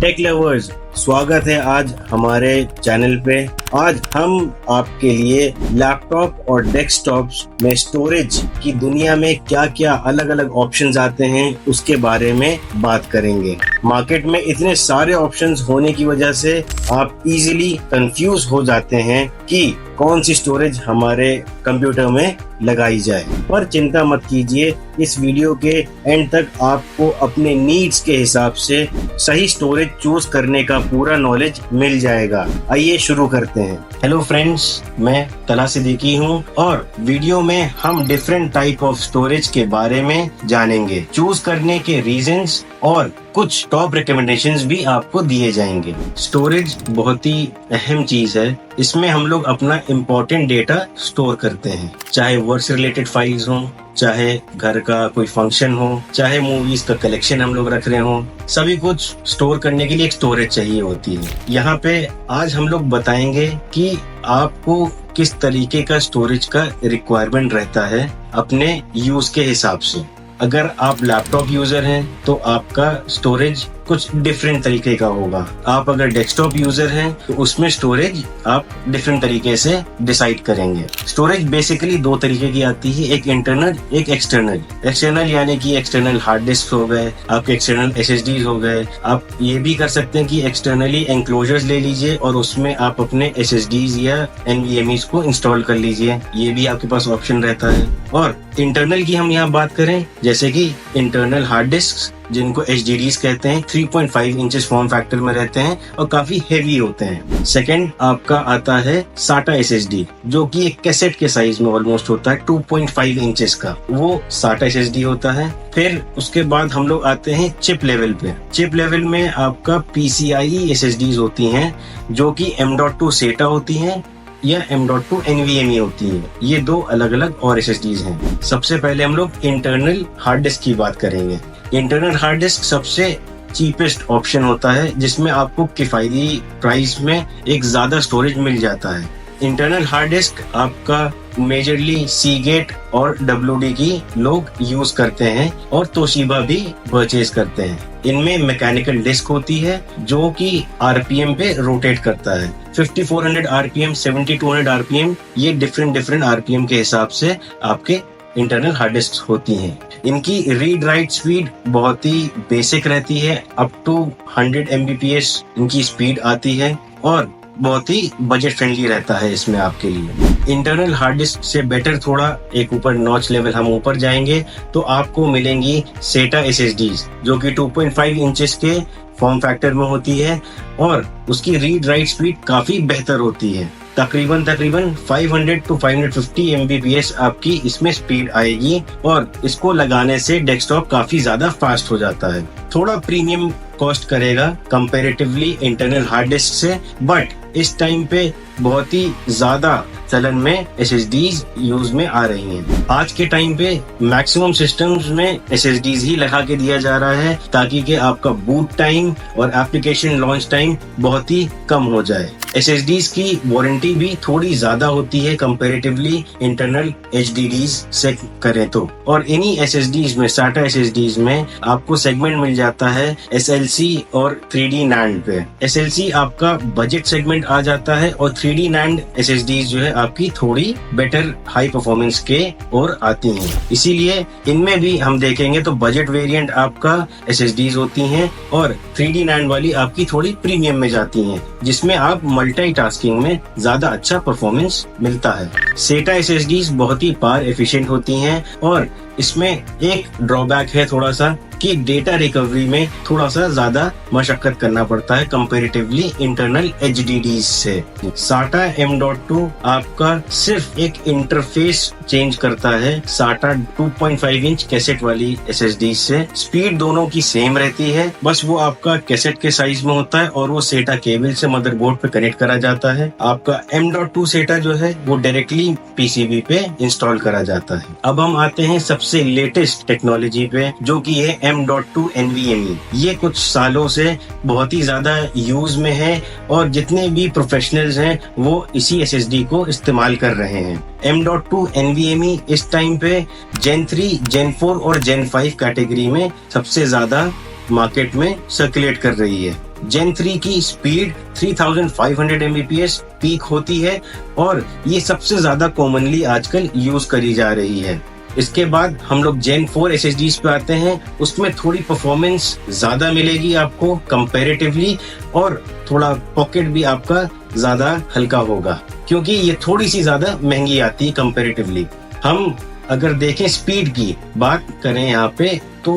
Take lovers, स्वागत है आज हमारे चैनल पे। आज हम आपके लिए लैपटॉप और डेस्कटॉप्स में स्टोरेज की दुनिया में क्या क्या अलग अलग ऑप्शंस आते हैं उसके बारे में बात करेंगे। मार्केट में इतने सारे ऑप्शंस होने की वजह से आप इजीली कंफ्यूज हो जाते हैं कि कौन सी स्टोरेज हमारे कंप्यूटर में लगाई जाए। पर चिंता मत कीजिए, इस वीडियो के एंड तक आपको अपने नीड्स के हिसाब से सही स्टोरेज चूज करने का पूरा नॉलेज मिल जाएगा। आइए शुरू करते हैं। हेलो फ्रेंड्स, मैं तला सिद्दीकी हूँ और वीडियो में हम डिफरेंट टाइप ऑफ स्टोरेज के बारे में जानेंगे। चूज करने के रीजंस और कुछ टॉप रिकमेंडेशंस भी आपको दिए जाएंगे। स्टोरेज बहुत ही अहम चीज है। इसमें हम लोग अपना इम्पोर्टेंट डेटा स्टोर करते हैं, चाहे वर्क से रिलेटेड फाइल्स हो, चाहे घर का कोई फंक्शन हो, चाहे मूवीज का कलेक्शन हम लोग रख रहे हो, सभी कुछ स्टोर करने के लिए एक स्टोरेज चाहिए होती है। यहाँ पे आज हम लोग बताएंगे कि आपको किस तरीके का स्टोरेज का रिक्वायरमेंट रहता है अपने यूज के हिसाब से। अगर आप लैपटॉप यूजर हैं तो आपका स्टोरेज कुछ डिफरेंट तरीके का होगा। आप अगर डेस्कटॉप यूजर हैं तो उसमें स्टोरेज आप डिफरेंट तरीके से डिसाइड करेंगे। स्टोरेज बेसिकली दो तरीके की आती है, एक इंटरनल एक एक्सटर्नल। एक्सटर्नल यानी कि एक्सटर्नल हार्ड डिस्क हो गए, आपके एक्सटर्नल SSDs हो गए। आप ये भी कर सकते हैं कि एक्सटर्नली एनक्लोजर्स ले लीजिए और उसमें आप अपने SSDs या NVMe's को इंस्टॉल कर लीजिए, ये भी आपके पास ऑप्शन रहता है। और इंटरनल की हम यहाँ बात करें, जैसे कि इंटरनल हार्ड डिस्क जिनको HDDs कहते हैं, 3.5 इंचेस फॉर्म फैक्टर में रहते हैं और काफी हेवी होते हैं। सेकंड आपका आता है SATA SSD, जो कि एक कैसेट के साइज में ऑलमोस्ट होता है, 2.5 इंचेस का वो SATA SSD होता है। फिर उसके बाद हम लोग आते हैं चिप लेवल पे। चिप लेवल में आपका PCIe SSDs होती हैं, जो कि M.2 SATA होती हैं या M.2 NVMe होती है। ये दो अलग अलग और SSDs हैं। सबसे पहले हम लोग इंटरनल हार्ड डिस्क की बात करेंगे। इंटरनल हार्ड डिस्क सबसे चीपेस्ट ऑप्शन होता है, जिसमें आपको किफायती प्राइस में एक ज्यादा स्टोरेज मिल जाता है। इंटरनल हार्ड डिस्क आपका मेजरली सीगेट और WD की लोग यूज करते हैं और तोशिबा भी परचेज करते हैं। इनमें मैकेनिकल डिस्क होती है जो कि RPM पे रोटेट करता है। 5400 RPM, 7200 RPM, ये डिफरेंट RPM के हिसाब से आपके इंटरनल हार्ड डिस्क होती हैं। इनकी रीड राइट स्पीड बहुत ही बेसिक रहती है, अप टू 100 Mbps इनकी स्पीड आती है और बहुत ही बजट फ्रेंडली रहता है इसमें आपके लिए। इंटरनल हार्ड डिस्क से बेटर थोड़ा एक ऊपर नॉच लेवल हम ऊपर जाएंगे तो आपको मिलेंगी SATA SSDs, जो कि 2.5 इंचेस के फॉर्म फैक्टर में होती है और उसकी रीड राइट स्पीड काफी बेहतर होती है। तकरीबन 500 to 550 Mbps आपकी इसमें स्पीड आएगी और इसको लगाने से डेस्कटॉप काफी ज्यादा फास्ट हो जाता है। थोड़ा प्रीमियम कॉस्ट करेगा कंपैरेटिवली इंटरनल हार्ड डिस्क से, बट इस टाइम पे बहुत ही ज्यादा चलन में SSDs यूज में आ रही हैं। आज के टाइम पे मैक्सिमम सिस्टम्स में SSDs ही लगा के दिया जा रहा है, ताकि कि आपका बूट टाइम और एप्लीकेशन लॉन्च टाइम बहुत ही कम हो जाए। SSDs की वारंटी भी थोड़ी ज्यादा होती है कंपैरेटिवली इंटरनल HDDs से करें तो। और इन्हीं SSDs में, SATA SSDs में आपको सेगमेंट मिल जाता है SLC और 3D NAND पे। SLC आपका बजट सेगमेंट आ जाता है और 3D NAND SSDs जो है आपकी थोड़ी बेटर हाई परफॉर्मेंस के और आती हैं। इसीलिए इनमें भी हम देखेंगे तो बजट वेरिएंट आपका SSDs होती हैं और 3D NAND वाली आपकी थोड़ी प्रीमियम में जाती हैं, जिसमें आप मल्टीटास्किंग में ज्यादा अच्छा परफॉर्मेंस मिलता है। SATA SSDs बहुत ही पावर एफिशिएंट होती हैं और इसमें एक ड्रॉबैक है थोड़ा सा कि डेटा रिकवरी में थोड़ा सा ज्यादा मशक्कत करना पड़ता है कंपैरेटिवली इंटरनल HDDs से। SATA M.2 आपका सिर्फ एक इंटरफेस चेंज करता है SATA 2.5 इंच कैसेट वाली SSD से। स्पीड दोनों की सेम रहती है, बस वो आपका कैसेट के साइज में होता है और वो SATA केबल से मदरबोर्ड पे कनेक्ट करा जाता है। आपका M.2 SATA जो है वो डायरेक्टली PCB पे इंस्टॉल करा जाता है। अब हम आते हैं सबसे लेटेस्ट टेक्नोलॉजी पे, जो कि है M.2 NVMe। ये कुछ सालों से बहुत ही ज्यादा यूज में है और जितने भी प्रोफेशनल्स हैं वो इसी SSD को इस्तेमाल कर रहे हैं। M.2 NVMe इस टाइम पे Gen 3, Gen 4 और Gen 5 कैटेगरी में सबसे ज्यादा मार्केट में सर्कुलेट कर रही है। Gen 3 की स्पीड 3500 Mbps पीक होती है और ये सबसे ज्यादा कॉमनली आजकल यूज करी जा रही है। इसके बाद हम लोग Gen 4 SSDs पे आते हैं। उसमें थोड़ी परफॉर्मेंस ज्यादा मिलेगी आपको कंपैरेटिवली और थोड़ा पॉकेट भी आपका ज्यादा हल्का होगा क्योंकि ये थोड़ी सी ज्यादा महंगी आती है कंपैरेटिवली। हम अगर देखें स्पीड की बात करें यहाँ पे तो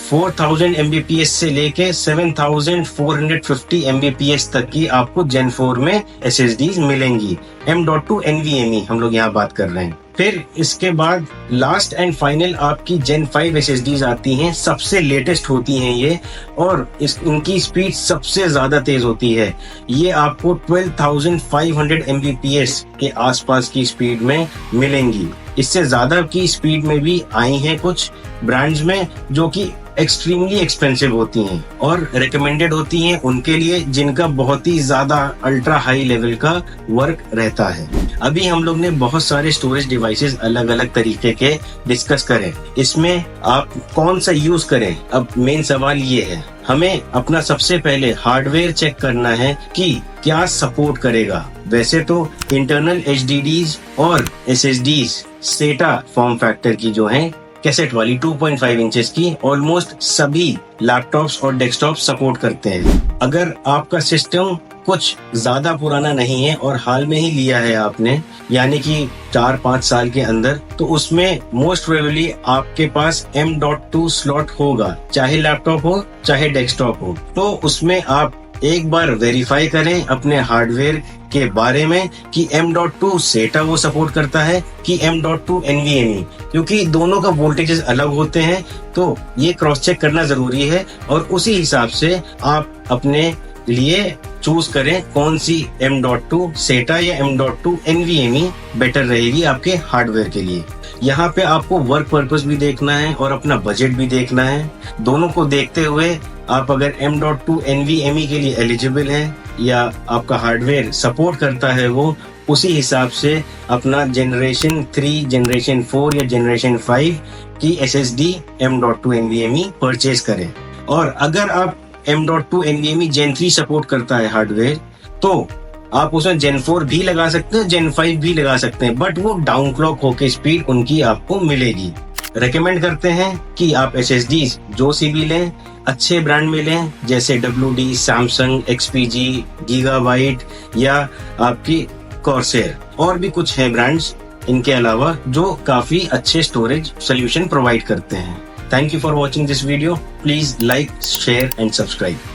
4000 Mbps से लेके 7450 Mbps तक की आपको Gen 4 में SSDs मिलेंगी। M.2 NVMe हम लोग यहाँ बात कर रहे हैं। फिर इसके बाद लास्ट एंड फाइनल आपकी Gen 5 SSDs आती हैं, सबसे लेटेस्ट होती हैं ये और इनकी स्पीड सबसे ज्यादा तेज होती है। ये आपको 12500 Mbps के आसपास की स्पीड में मिलेंगी। इससे ज्यादा की स्पीड में भी आई हैं कुछ ब्रांड्स में जो कि एक्सट्रीमली एक्सपेंसिव होती हैं और रिकमेंडेड होती हैं उनके लिए जिनका बहुत ही ज्यादा अल्ट्रा हाई लेवल का वर्क रहता है। अभी हम लोग ने बहुत सारे स्टोरेज डिवाइसेस अलग अलग तरीके के डिस्कस करें, इसमें आप कौन सा यूज करें। अब मेन सवाल ये है, हमें अपना सबसे पहले हार्डवेयर चेक करना है कि क्या सपोर्ट करेगा। वैसे तो इंटरनल HDDs और SSDs SATA फॉर्म फैक्टर की जो है कैसेट वाली 2.5 इंचेस की ऑलमोस्ट सभी लैपटॉप्स और डेस्कटॉप सपोर्ट करते हैं। अगर आपका सिस्टम कुछ ज्यादा पुराना नहीं है और हाल में ही लिया है आपने, यानी कि 4-5 साल के अंदर, तो उसमें मोस्ट प्रोबेबली आपके पास M.2 स्लॉट होगा, चाहे लैपटॉप हो चाहे डेस्कटॉप हो। तो उसमें आप एक बार वेरीफाई करें अपने हार्डवेयर के बारे में कि M.2 SATA वो सपोर्ट करता है कि M.2 NVMe, क्योंकि दोनों का वोल्टेजेस अलग होते हैं। तो ये क्रॉस चेक करना जरूरी है और उसी हिसाब से आप अपने लिए चूज करें कौन सी M.2 SATA या M.2 NVMe बेटर रहेगी आपके हार्डवेयर के लिए। यहाँ पे आपको वर्क पर्पस भी देखना है और अपना बजट भी देखना है। दोनों को देखते हुए आप अगर M.2 NVMe के लिए एलिजिबल हैं या आपका हार्डवेयर सपोर्ट करता है वो, उसी हिसाब से अपना जनरेशन 3, जनरेशन 4 या जनरेशन 5 की SSD M.2 NVMe परचेज करें। और अगर आप M.2 NVMe Gen 3 सपोर्ट करता है हार्डवेयर तो आप उसमें Gen 4 भी लगा सकते हैं, Gen 5 भी लगा सकते हैं, बट वो डाउन क्लॉक होके स्पीड उनकी आपको मिलेगी। रेकमेंड करते हैं कि आप SSDs जो सी भी लें अच्छे ब्रांड में लें, जैसे WD, सैमसंग, XPG, गीगाबाइट या आपकी कॉर्सेर। और भी कुछ हैं ब्रांड्स इनके अलावा जो काफी अच्छे स्टोरेज सोल्यूशन प्रोवाइड करते हैं। Thank you for watching this video. Please like, share and subscribe.